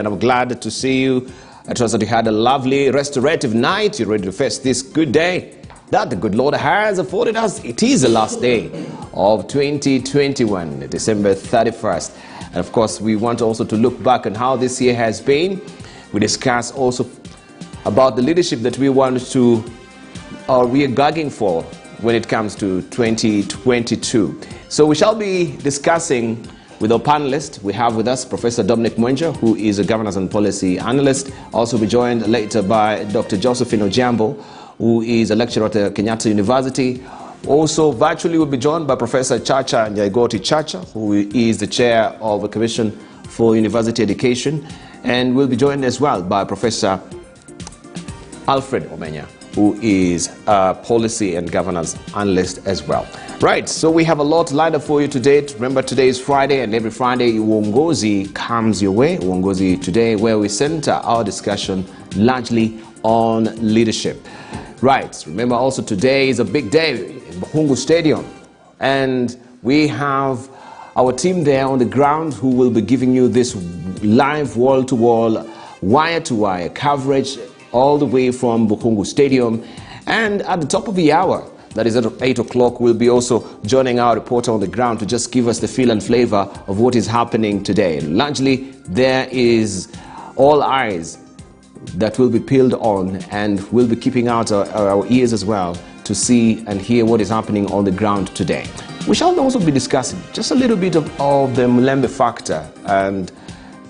And I'm glad to see you. I trust that you had a lovely restorative night. You're ready to face this good day that the good Lord has afforded us. It is the last day of 2021, December 31st. And of course, we want also to look back on how this year has been. We discuss also about the leadership that we want to, or we are gagging for when it comes to 2022. So we shall be discussing with our panelists. We have with us Professor Dominic Mwenja, who is a governance and policy analyst. Also be joined later by Dr. Josephine Ojambo, who is a lecturer at Kenyatta University. Also virtually will be joined by Professor Chacha Nyaigoti Chacha, who is the chair of the Commission for University Education. And we'll be joined as well by Professor Alfred Omenya, who is a policy and governance analyst as well. Right, so we have a lot lined up for you today. Remember, today is Friday, and every Friday, Uongozi comes your way. Uongozi today, where we center our discussion largely on leadership. Right, remember also today is a big day in Uhuru Stadium, and we have our team there on the ground who will be giving you this live wall-to-wall, wire-to-wire coverage all the way from Uhuru Stadium. And at the top of the hour, that is at 8 o'clock, we'll be also joining our reporter on the ground to just give us the feel and flavor of what is happening today. Largely, there is all eyes that will be peeled on, and we'll be keeping out our ears as well to see and hear what is happening on the ground today. We shall also be discussing just a little bit of the Mulembe factor, and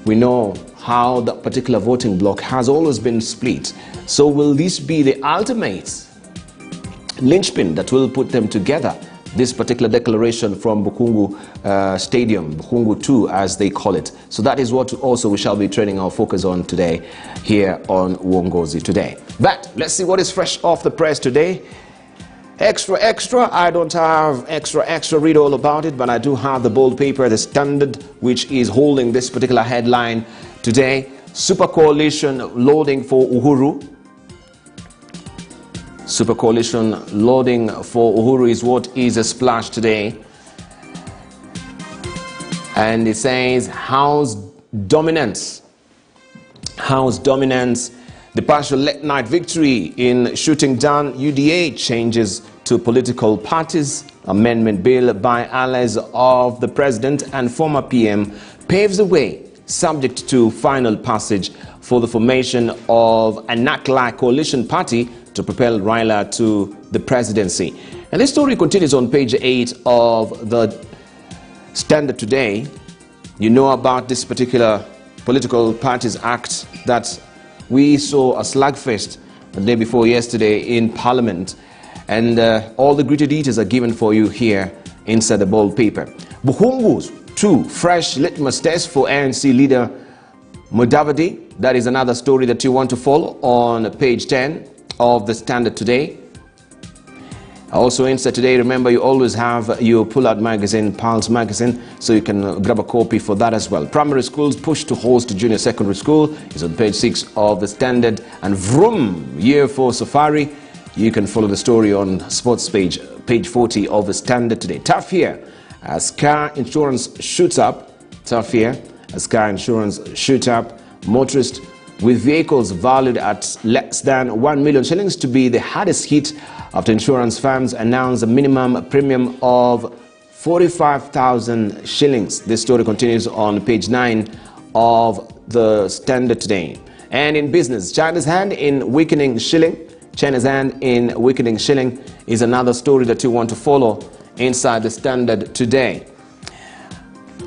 we know how that particular voting bloc has always been split. So will this be the ultimate linchpin that will put them together, this particular declaration from Bukungu Stadium, Bukungu 2 as they call it? So that is what also we shall be turning our focus on today here on Uongozi today. But let's see what is fresh off the press today. Extra, I don't have extra read all about it, but I do have the bold paper, the Standard, which is holding this particular headline today. Super coalition loading for Uhuru. Super coalition loading for Uhuru is what is a splash today. And it says House dominance. The partial late night victory in shooting down UDA changes to political parties. Amendment bill by allies of the president and former PM paves the way, subject to final passage, for the formation of a NAC-like coalition party to propel Raila to the presidency. And this story continues on page 8 of the Standard today. You know about this particular Political Parties Act that we saw a slugfest the day before yesterday in Parliament. And all the gritty details are given for you here inside the bold paper. Buhungu's 2 fresh litmus tests for ANC leader Mudavadi. That is another story that you want to follow on page 10 of the Standard today. Also inside today, remember you always have your pull-out magazine, Pulse magazine, so you can grab a copy for that as well. Primary schools push to host junior secondary school is on page 6 of the Standard. And vroom, year for Safari. You can follow the story on sports page 40 of the Standard today. Tough here as car insurance shoots up. Tough here as car insurance shoots up. Motorists with vehicles valued at less than 1 million shillings to be the hardest hit after insurance firms announced a minimum premium of 45,000 shillings. This story continues on page 9 of the Standard today. And in business, China's hand in weakening shilling. China's hand in weakening shilling is another story that you want to follow inside the Standard today.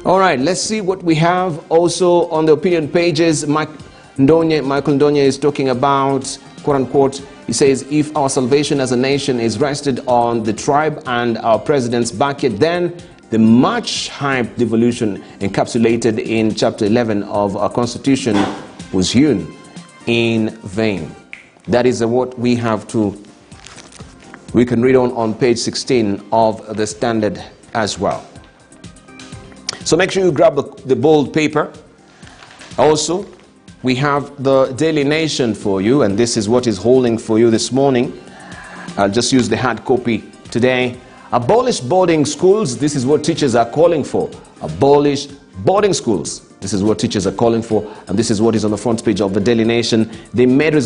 All right, let's see what we have also on the opinion pages. Michael Ndonye is talking about, quote unquote, he says, if our salvation as a nation is rested on the tribe and our president's backyard, then the much hyped devolution encapsulated in chapter 11 of our constitution was hewn in vain. That is what we have to, we can read on page 16 of the Standard as well. So make sure you grab the bold paper. Also, we have the Daily Nation for you, and this is what is holding for you this morning. I'll just use the hard copy today. Abolish boarding schools. This is what teachers are calling for. Abolish boarding schools. This is what teachers are calling for, and this is what is on the front page of the Daily Nation. They made the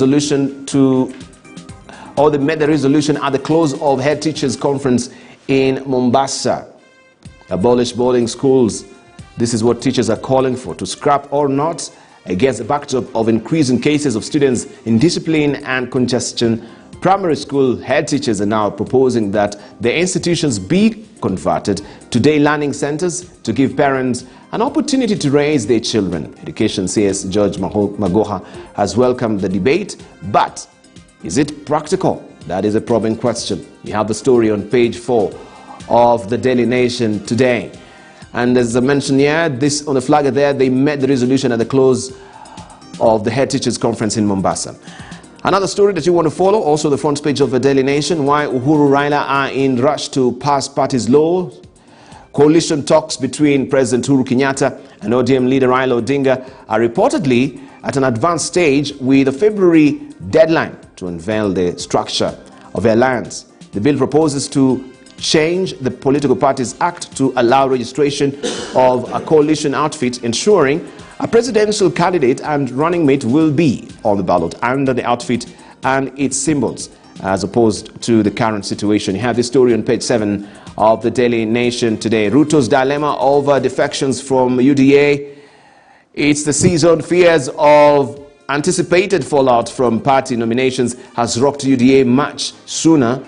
resolution at the close of head teachers conference in Mombasa. Abolish boarding schools. This is what teachers are calling for, to scrap or not, against the backdrop of increasing cases of students in discipline and congestion. Primary school head teachers are now proposing that the institutions be converted to day learning centers to give parents an opportunity to raise their children. Education CS George Magoha has welcomed the debate, but is it practical? That is a probing question. You have the story on page 4 of the Daily Nation today. And as I mentioned here, this on the flagger there, they met the resolution at the close of the head teachers conference in Mombasa. Another story that you want to follow, also the front page of the Daily Nation, why Uhuru Raila are in rush to pass party's law. Coalition talks between President Uhuru Kenyatta and ODM leader Raila Odinga are reportedly at an advanced stage with a February deadline to unveil the structure of the alliance. The bill proposes to change the Political Parties Act to allow registration of a coalition outfit, ensuring a presidential candidate and running mate will be on the ballot under the outfit and its symbols, as opposed to the current situation. You have this story on page 7 of the Daily Nation today. Ruto's dilemma over defections from UDA. It's the season. Fears of anticipated fallout from party nominations has rocked UDA much sooner,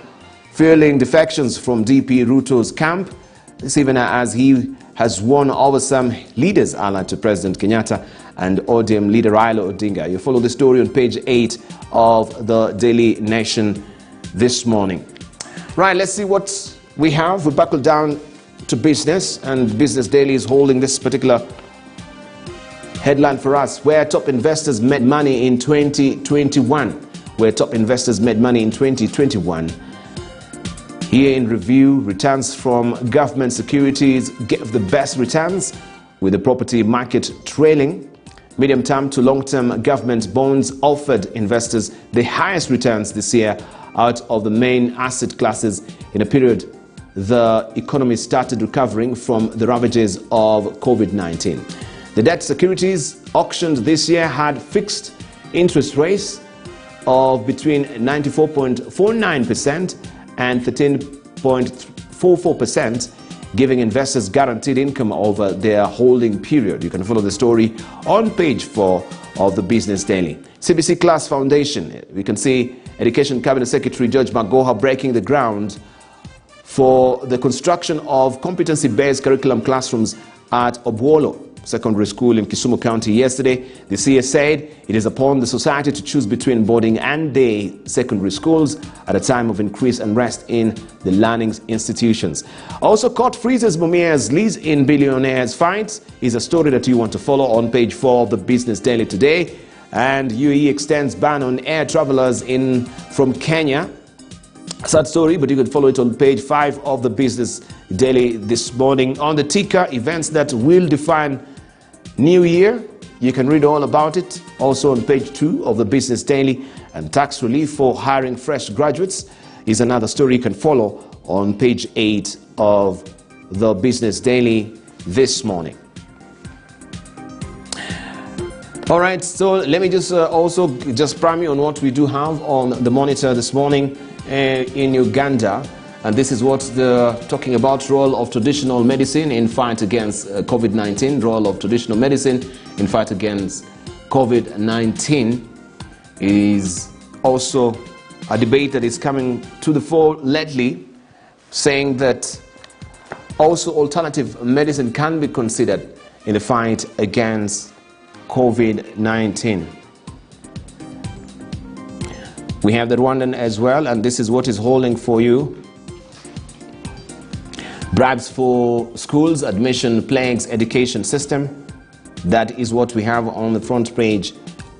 fearing defections from DP Ruto's camp. This even as he has won over some leaders allied to President Kenyatta and ODM leader Raila Odinga. You follow the story on page 8 of the Daily Nation this morning. Right, let's see what we have. We buckle down to business, and Business Daily is holding this particular headline for us, where top investors made money in 2021. Where top investors made money in 2021. Here in review, returns from government securities gave the best returns, with the property market trailing. Medium-term to long-term government bonds offered investors the highest returns this year out of the main asset classes in a period the economy started recovering from the ravages of COVID-19. The debt securities auctioned this year had fixed interest rates of between 94.49% and 13.44%, giving investors guaranteed income over their holding period. You can follow the story on page 4 of the Business Daily. CBC Class Foundation, we can see Education Cabinet Secretary George Magoha breaking the ground for the construction of competency-based curriculum classrooms at Obwolo Secondary School in Kisumu County yesterday. The CS said it is upon the society to choose between boarding and day secondary schools at a time of increased unrest in the learning institutions. Also, court freezes Mumia's lease in billionaires' fights is a story that you want to follow on page 4 of the Business Daily today. And UAE extends ban on air travelers from Kenya. Sad story, but you can follow it on page 5 of the Business Daily this morning. On the ticker, events that will define New Year. You can read all about it also on page 2 of the Business Daily. And tax relief for hiring fresh graduates is another story you can follow on page 8 of the Business Daily this morning. All right, so let me just also prime you on what we do have on the monitor this morning in Uganda. And this is what they're talking about: role of traditional medicine in fight against COVID-19. Role of traditional medicine in fight against COVID-19 is also a debate that is coming to the fore lately, saying that also alternative medicine can be considered in the fight against COVID-19. We have the Rwandan as well, and this is what is holding for you. Bribes for schools, admission plagues education system. That is what we have on the front page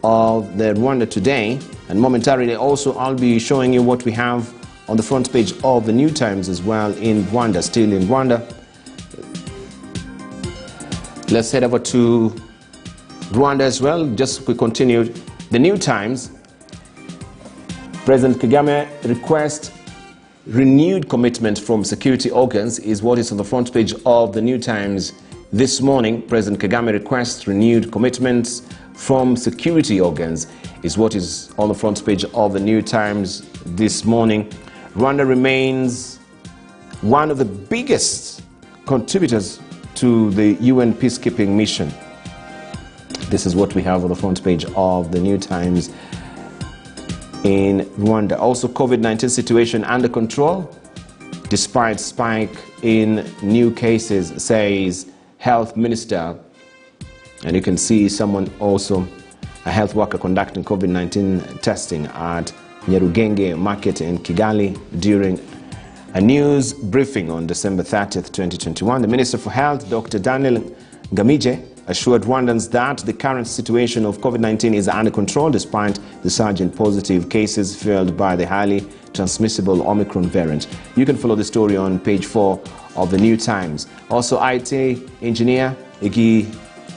of the Rwanda today. And momentarily also I'll be showing you what we have on the front page of the New Times as well in Rwanda, still in Rwanda. Let's head over to Rwanda as well. Just we continued. The New Times. President Kagame requests renewed commitment from security organs is what is on the front page of the New Times This morning, President Kagame requests renewed commitments from security organs, is what is on the front page of the New Times this morning. Rwanda remains one of the biggest contributors to the UN peacekeeping mission. This is what we have on the front page of the New Times in Rwanda. Also, COVID-19 situation under control despite spike in new cases, says Health Minister. And you can see someone also, a health worker conducting COVID-19 testing at Nyarugenge Market in Kigali during a news briefing on December 30th, 2021. The Minister for Health, Dr. Daniel Ngamije, assured Rwandans that the current situation of COVID-19 is under control despite the surge in positive cases fueled by the highly transmissible Omicron variant. You can follow the story on page 4 of the New Times. Also, IT engineer Igi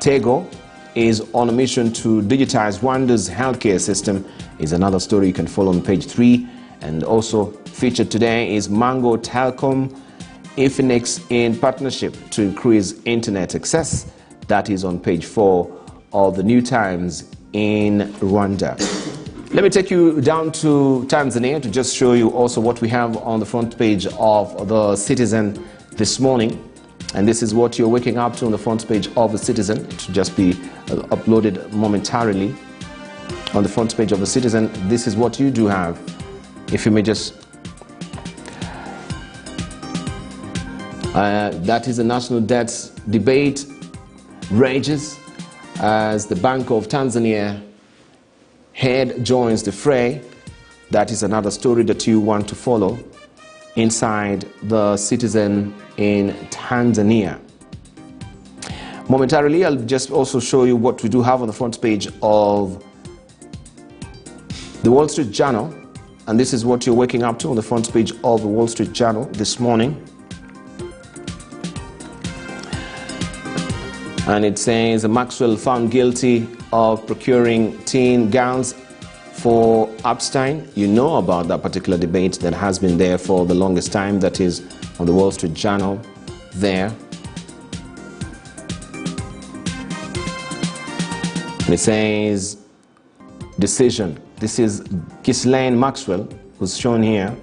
Tego is on a mission to digitize Rwanda's healthcare system, is another story you can follow on page 3. And also featured today is Mango Telecom Infinix in partnership to increase internet access. That is on page 4 of the New Times in Rwanda. Let me take you down to Tanzania to just show you also what we have on the front page of the Citizen this morning. And this is what you're waking up to on the front page of the Citizen. It should just be uploaded momentarily on the front page of the Citizen. This is what you do have. If you may just... that is the national debt debate rages as the Bank of Tanzania head joins the fray. That is another story that you want to follow inside the Citizen in Tanzania. Momentarily, I'll just also show you what we do have on the front page of the Wall Street Journal. And this is what you're waking up to on the front page of the Wall Street Journal this morning. And it says Maxwell found guilty of procuring teen gowns for Epstein. You know about that particular debate that has been there for the longest time. That is on the Wall Street Journal there. And it says decision. This is Ghislaine Maxwell, who's shown here.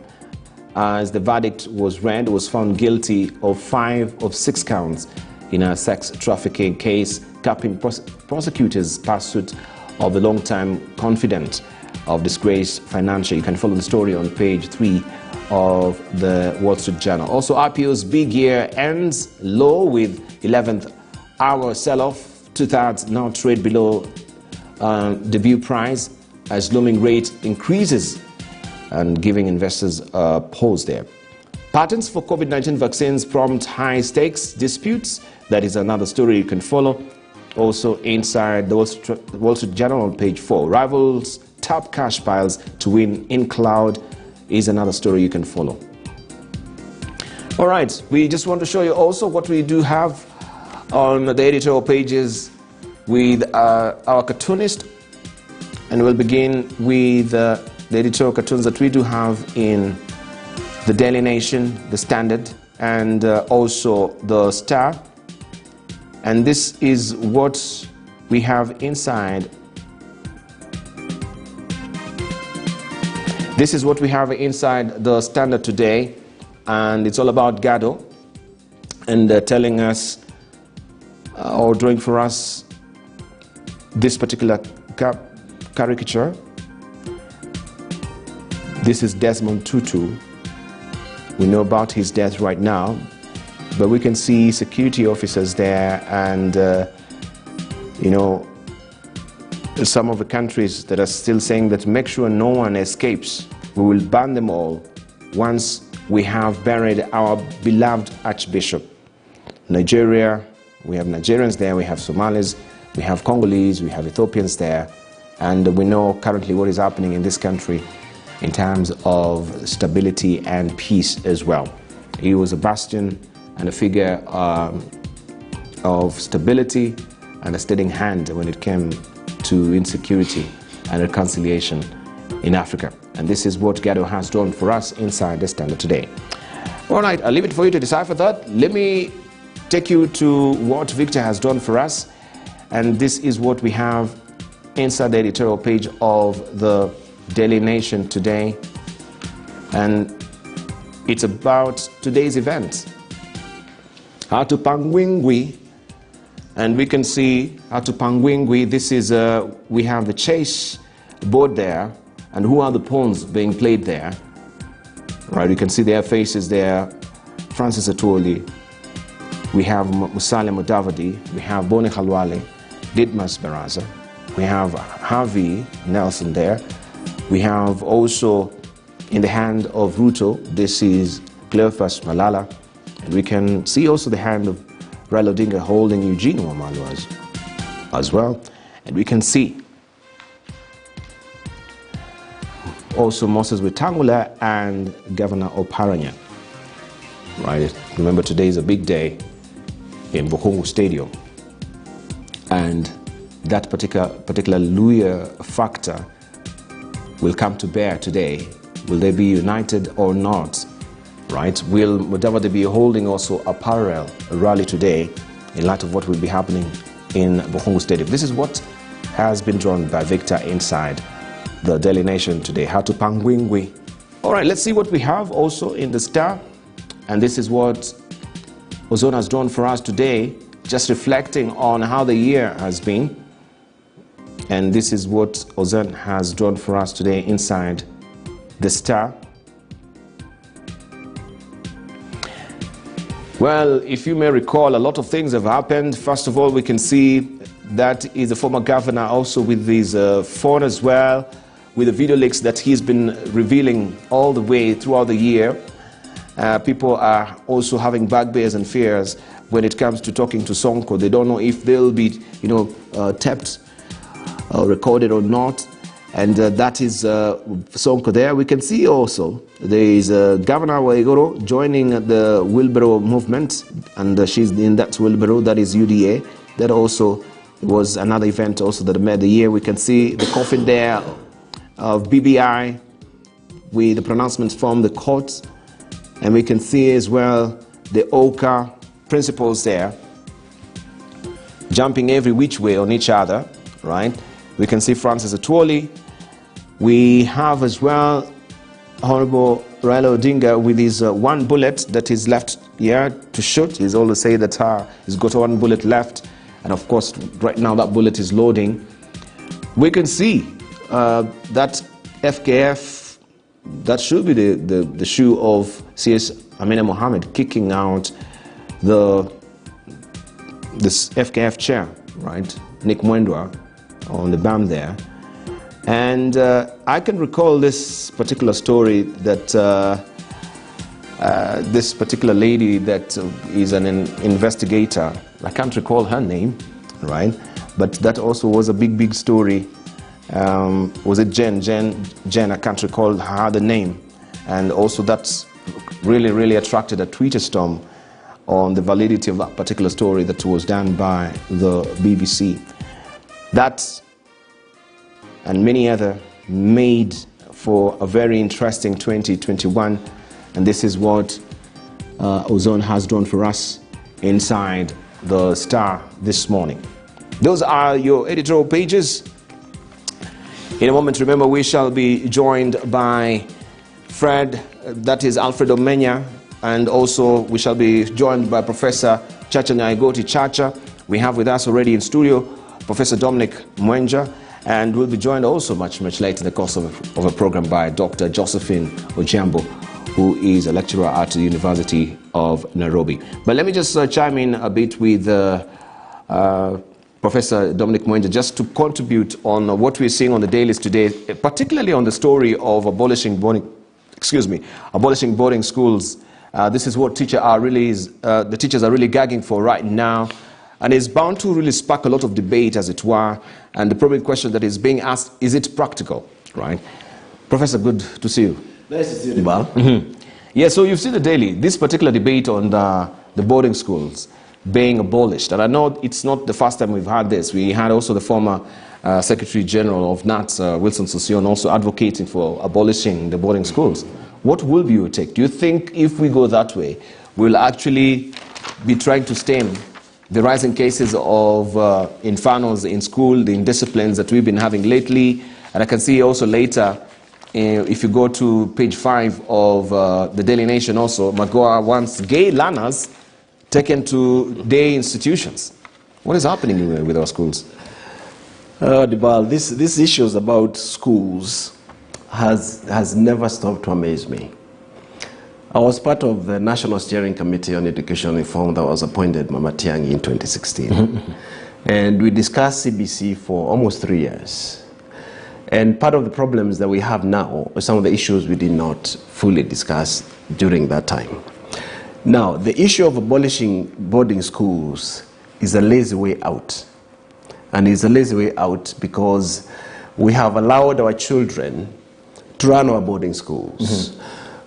As the verdict was read, was found guilty of 5 of 6 counts in a sex trafficking case, capping prosecutors' pursuit of the long-time confidant of disgraced financier. You can follow the story on page 3 of the Wall Street Journal. Also, IPO's big year ends low with 11th hour sell-off. 2/3 now trade below debut price as looming rate increases and giving investors a pause there. Patents for COVID-19 vaccines prompt high stakes disputes. That is another story you can follow. Also inside the Wall Street Journal on page 4. Rivals tap cash piles to win in cloud is another story you can follow. All right, we just want to show you also what we do have on the editorial pages with our cartoonist. And we'll begin with the editorial cartoons that we do have in the Daily Nation, the Standard, and also the Star. And this is what we have inside. This is what we have inside the Standard today, and it's all about Gado, and telling us or drawing for us this particular caricature. This is Desmond Tutu. We know about his death right now, but we can see security officers there, and you know, some of the countries that are still saying that make sure no one escapes. We will ban them all once we have buried our beloved Archbishop. Nigeria, we have Nigerians there, we have Somalis, we have Congolese, we have Ethiopians there, and we know currently what is happening in this country in terms of stability and peace as well. He was a bastion and a figure of stability and a steadying hand when it came to insecurity and reconciliation in Africa. And this is what Gado has drawn for us inside the Standard today. All right, I'll leave it for you to decipher that. Let me take you to what Victor has done for us. And this is what we have inside the editorial page of the Daily Nation today. And it's about today's event. Hatupangwingwi. And we can see Hatupangwingwi. This is, we have the chase board there. And who are the pawns being played there? Right, you can see their faces there. Francis Atwoli. We have Musalia Mudavadi. We have Boni Khalwale, Didmas Baraza. We have Harvey Nelson there. We have also in the hand of Ruto, this is Cleophas Malala. And we can see also the hand of Raila Odinga holding Eugene Wamalwa as well. And we can see also Moses Wetangula and Governor Oparanya. Right? Remember, today is a big day in Bukhungu Stadium. And that particular Luya factor will come to bear today. Will they be united or not? Right? Will Mudavadi be holding also a parallel rally today in light of what will be happening in Bukhungu Stadium? This is what has been drawn by Victor inside the Daily Nation today. Hatupangwingwi. All right, let's see what we have also in the Star. And this is what Ozone has drawn for us today, just reflecting on how the year has been. And this is what Ozone has drawn for us today inside the Star. Well, if you may recall, a lot of things have happened. First of all, we can see that is the former governor also with his phone as well, with the video leaks that he's been revealing all the way throughout the year. People are also having bugbears and fears when it comes to talking to Sonko. They don't know if they'll be, tapped or recorded or not. And that is Sonko there. We can see also there is Governor Waigoro joining the wheelbarrow movement, and she's in that wheelbarrow, that is UDA. That also was another event also that made the year. We can see the coffin there of BBI with the pronouncements from the court. And we can see as well the OCA principals there jumping every which way on each other, right? We can see Francis Atwoli. We have as well Honorable Raila Odinga with his one bullet that is left here to shoot. He's always say that he's got one bullet left. And of course, right now that bullet is loading. We can see that FKF, that should be the shoe of CS Amina Mohammed kicking out this FKF chair, right? Nick Mwendwa on the BAM there. And I can recall this particular story that this particular lady that is an investigator, I can't recall her name, right? But that also was a big story. Was it Jen, I can't recall her other name. And also that's really attracted a Twitter storm on the validity of that particular story that was done by the BBC. That and many other made for a very interesting 2021. And this is what Ozone has done for us inside the Star this morning. Those are your editorial pages. In a moment, remember, we shall be joined by Fred, that is Alfred Omenya, and also we shall be joined by Professor Chacha Nyaigoti Chacha. We have with us already in studio Professor Dominic Mwenja, and we'll be joined also much later in the course of a program by Dr. Josephine Ojiambo, who is a lecturer at the University of Nairobi. But let me just chime in a bit with Professor Dominic Mwenja, just to contribute on what we're seeing on the dailies today, particularly on the story of abolishing boarding schools. This is what the teachers are really gagging for right now. And it's bound to really spark a lot of debate, as it were. And the probing question that is being asked, is it practical, right? Professor, good to see you. Nice to see you. Mm-hmm. Yeah, so you've seen the daily, this particular debate on the boarding schools being abolished. And I know it's not the first time we've had this. We had also the former Secretary General of NATS, Wilson Sossion, also advocating for abolishing the boarding schools. What will be your take? Do you think if we go that way, we'll actually be trying to stem the rising cases of infernos in school, the indisciplines that we've been having lately. And I can see also later, if you go to page 5 of the Daily Nation also, Magoa wants gay learners taken to day institutions. What is happening with our schools? Dibal, this issues about schools has never stopped to amaze me. I was part of the National Steering Committee on Education Reform that was appointed Mama Tiangi in 2016. And we discussed CBC for almost 3 years. And part of the problems that we have now are some of the issues we did not fully discuss during that time. Now, the issue of abolishing boarding schools is a lazy way out. And it's a lazy way out because we have allowed our children to run our boarding schools.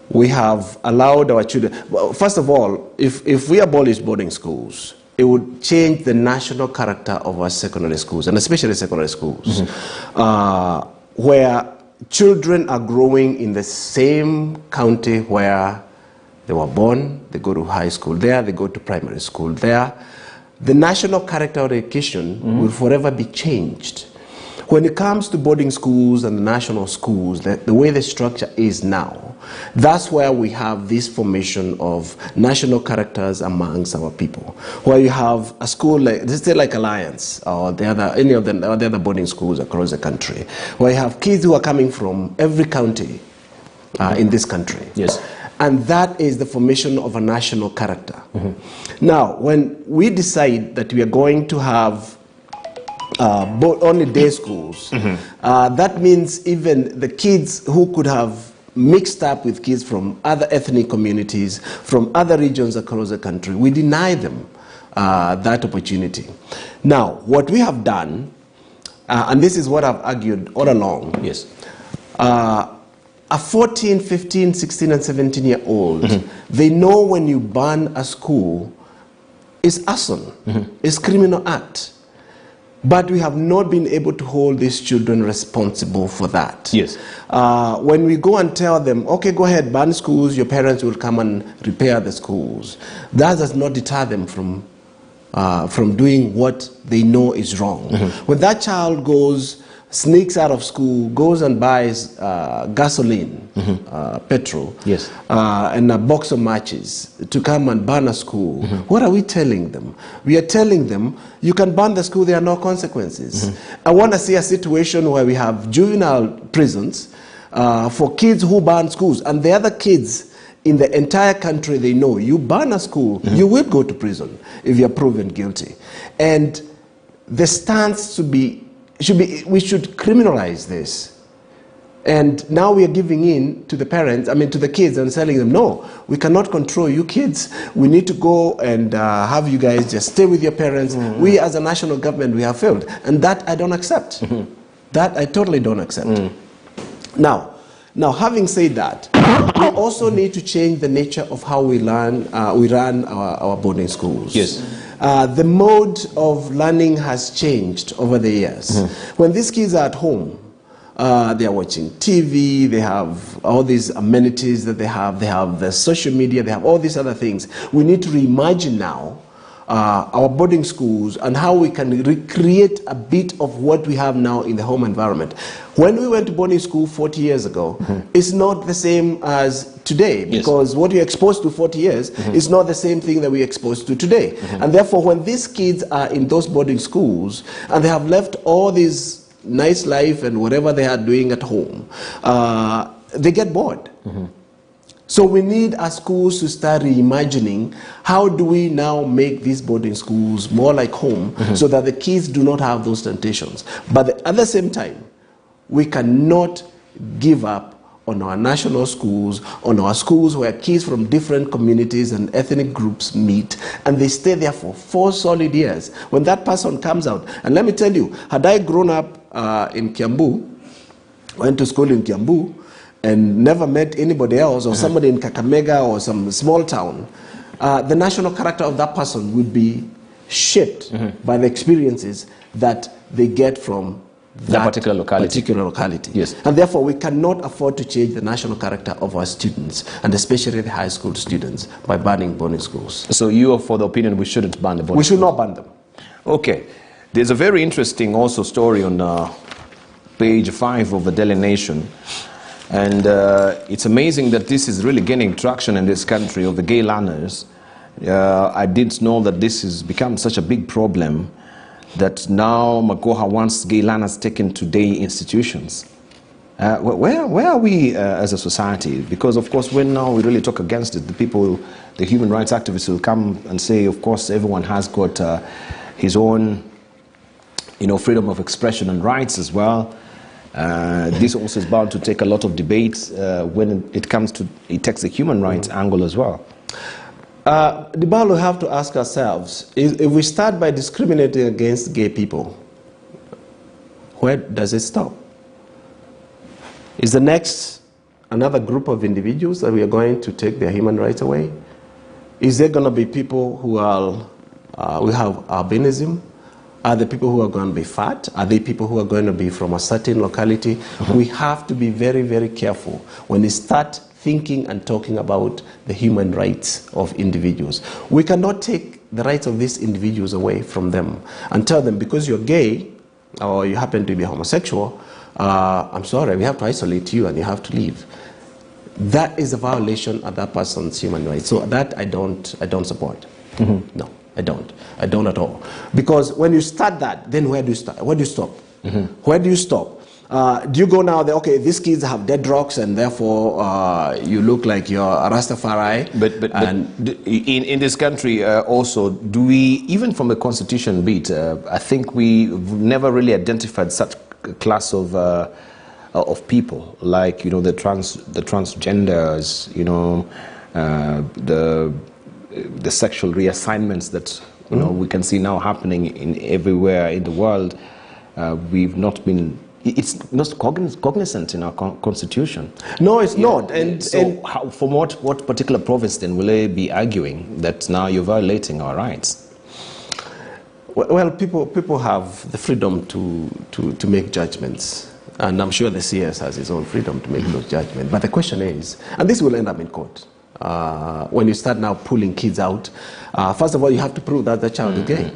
We have allowed our children, well, first of all, if we abolish boarding schools, it would change the national character of our secondary schools, and especially secondary schools, where children are growing in the same county where they were born. They go to high school there, they go to primary school there. The national character of education will forever be changed. When it comes to boarding schools and the national schools, the way the structure is now, that's where we have this formation of national characters amongst our people. Where you have a school like, let's say like Alliance or any of the other boarding schools across the country, where you have kids who are coming from every county in this country. Yes. And that is the formation of a national character. Now, when we decide that we are going to have only day schools, that means even the kids who could have mixed up with kids from other ethnic communities, from other regions across the country, we deny them that opportunity. Now, what we have done, and this is what I've argued all along, yes. A 14, 15, 16, and 17-year-old, they know when you ban a school, it's arson, it's criminal act. But we have not been able to hold these children responsible for that. Yes. When we go and tell them, okay, go ahead, ban schools, your parents will come and repair the schools, that does not deter them from doing what they know is wrong. When that child sneaks out of school, goes and buys gasoline, petrol, yes, and a box of matches to come and burn a school, what are we telling them? We are telling them, you can burn the school, there are no consequences. I want to see a situation where we have juvenile prisons for kids who burn schools, and the other kids in the entire country, they know, you burn a school, you will go to prison if you are proven guilty. And the stance we should criminalize this. And now we are giving in to the parents, to the kids, and telling them, no, we cannot control you kids. We need to go and have you guys just stay with your parents. We as a national government, we have failed. And that I don't accept. That I totally don't accept. Now, having said that, we also need to change the nature of how we run our boarding schools. Yes. The mode of learning has changed over the years. When these kids are at home, they are watching TV, they have all these amenities that they have the social media, they have all these other things. We need to reimagine now our boarding schools and how we can recreate a bit of what we have now in the home environment. When we went to boarding school 40 years ago, it's not the same as today, because what you're exposed to 40 years is not the same thing that we're exposed to today. And therefore, when these kids are in those boarding schools and they have left all this nice life and whatever they are doing at home, they get bored. So we need our schools to start reimagining how do we now make these boarding schools more like home so that the kids do not have those temptations. But at the same time, we cannot give up on our national schools, on our schools where kids from different communities and ethnic groups meet, and they stay there for 4 solid years. When that person comes out, and let me tell you, had I grown up in Kiambu, went to school in Kiambu, and never met anybody else, or somebody in Kakamega or some small town, the national character of that person would be shaped by the experiences that they get from that particular locality. Particular locality. Yes. And therefore, we cannot afford to change the national character of our students, and especially the high school students, by banning boarding schools. So you are for the opinion we shouldn't ban the boarding We should schools? not ban them. Okay. There's a very interesting also story on page 5 of the Daily Nation. And it's amazing that this is really gaining traction in this country of the gay learners. I didn't know that this has become such a big problem that now Magoha wants gay learners taken to day institutions. Where are we as a society? Because of course when now we really talk against it, the human rights activists will come and say, of course everyone has got his own freedom of expression and rights as well. This also is bound to take a lot of debate when it takes the human rights angle as well. Dibal, we have to ask ourselves, if we start by discriminating against gay people, where does it stop? Is the next another group of individuals that we are going to take their human rights away? Is there going to be people who we have albinism? Are the people who are going to be fat? Are they people who are going to be from a certain locality? We have to be very, very careful when we start thinking and talking about the human rights of individuals. We cannot take the rights of these individuals away from them and tell them because you're gay or you happen to be homosexual, I'm sorry, we have to isolate you and you have to leave. That is a violation of that person's human rights. So that I don't support. No. I don't at all. Because when you start that, then where do you start? Where do you stop? Where do you stop? Do you go now, okay, these kids have dead rocks and therefore you look like you're a Rastafari? But in this country also, do we, even from the constitution bit, I think we've never really identified such a class of people, like, the transgenders, the sexual reassignments that we can see now happening in everywhere in the world. We've not been. It's not cognizant in our constitution. No, it's not. And from what particular province then will they be arguing that now you're violating our rights? Well, people have the freedom to make judgments. And I'm sure the CS has his own freedom to make those judgments. But the question is, and this will end up in court, when you start now pulling kids out, first of all, you have to prove that the child is gay.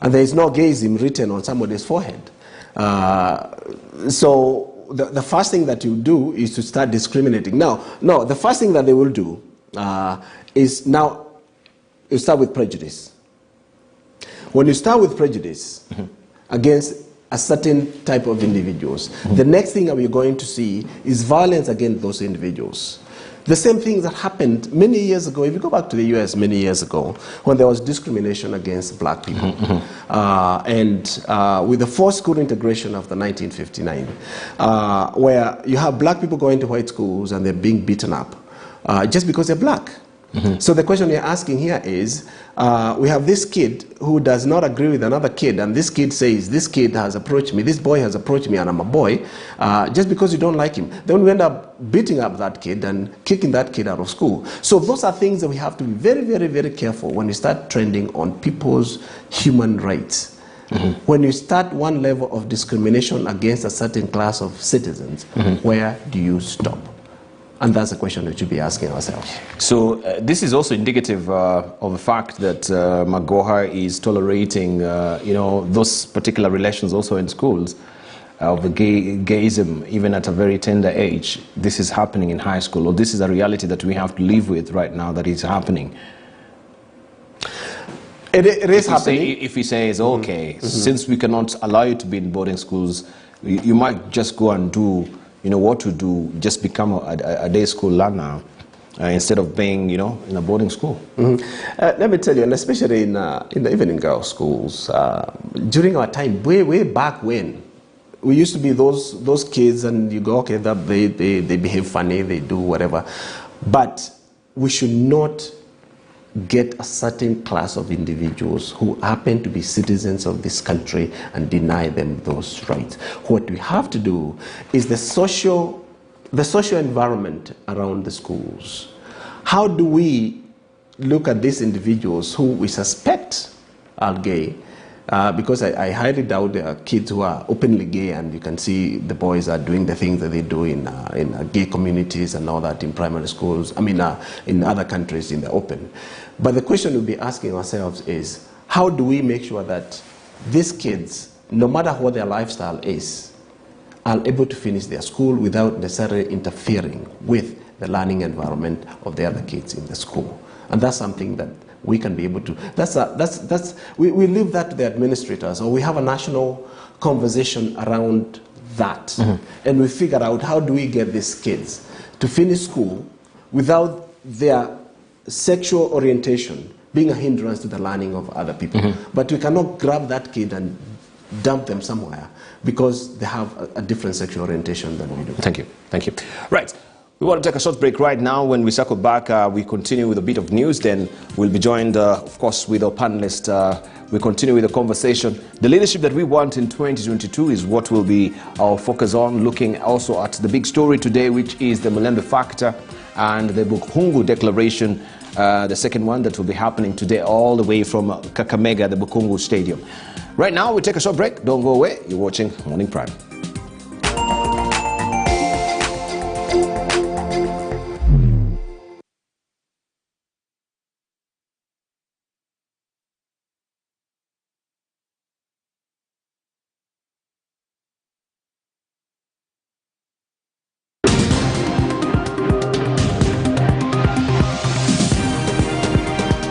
And there is no gayism written on somebody's forehead. So the first thing that you do is to start discriminating. Now, no, the first thing that they will do is now you start with prejudice. When you start with prejudice against a certain type of individuals, the next thing that we're going to see is violence against those individuals. The same thing that happened many years ago, if you go back to the US many years ago, when there was discrimination against black people. With the forced school integration of the 1959, where you have black people going to white schools and they're being beaten up just because they're black. So the question you're asking here is, we have this kid who does not agree with another kid, and this kid says, this kid has approached me, this boy has approached me, and I'm a boy, just because you don't like him. Then we end up beating up that kid and kicking that kid out of school. So those are things that we have to be very, very, very careful when we start trending on people's human rights. When you start one level of discrimination against a certain class of citizens, where do you stop? And that's the question that you should be asking ourselves. So this is also indicative of the fact that Magoha is tolerating, those particular relations also in schools, of the gayism, even at a very tender age. This is happening in high school, or this is a reality that we have to live with right now, that is happening. It is happening. If we say it's okay, since we cannot allow you to be in boarding schools, you might just go and do what to do, just become a day school learner instead of being, in a boarding school. Let me tell you, and especially even in girls' schools, during our time, way back when, we used to be those kids, and you go, okay, they behave funny, they do whatever, but we should not get a certain class of individuals who happen to be citizens of this country and deny them those rights. What we have to do is the social environment around the schools. How do we look at these individuals who we suspect are gay Because I highly doubt there are kids who are openly gay, and you can see the boys are doing the things that they do in gay communities and all that in primary schools, in other countries in the open. But the question we'll be asking ourselves is, how do we make sure that these kids, no matter what their lifestyle is, are able to finish their school without necessarily interfering with the learning environment of the other kids in the school? And that's something that we can be able to, we leave that to the administrators, or we have a national conversation around that. And we figure out, how do we get these kids to finish school without their sexual orientation being a hindrance to the learning of other people. But we cannot grab that kid and dump them somewhere because they have a different sexual orientation than we do. Thank you. Thank you. Right. We want to take a short break right now. When we circle back, we continue with a bit of news. Then we'll be joined, of course, with our panelists. We continue with the conversation. The leadership that we want in 2022 is what will be our focus on, looking also at the big story today, which is the Mulembe Factor and the Bukungu Declaration, the second one that will be happening today all the way from Kakamega, the Bukungu Stadium. Right now, we take a short break. Don't go away. You're watching Morning Prime.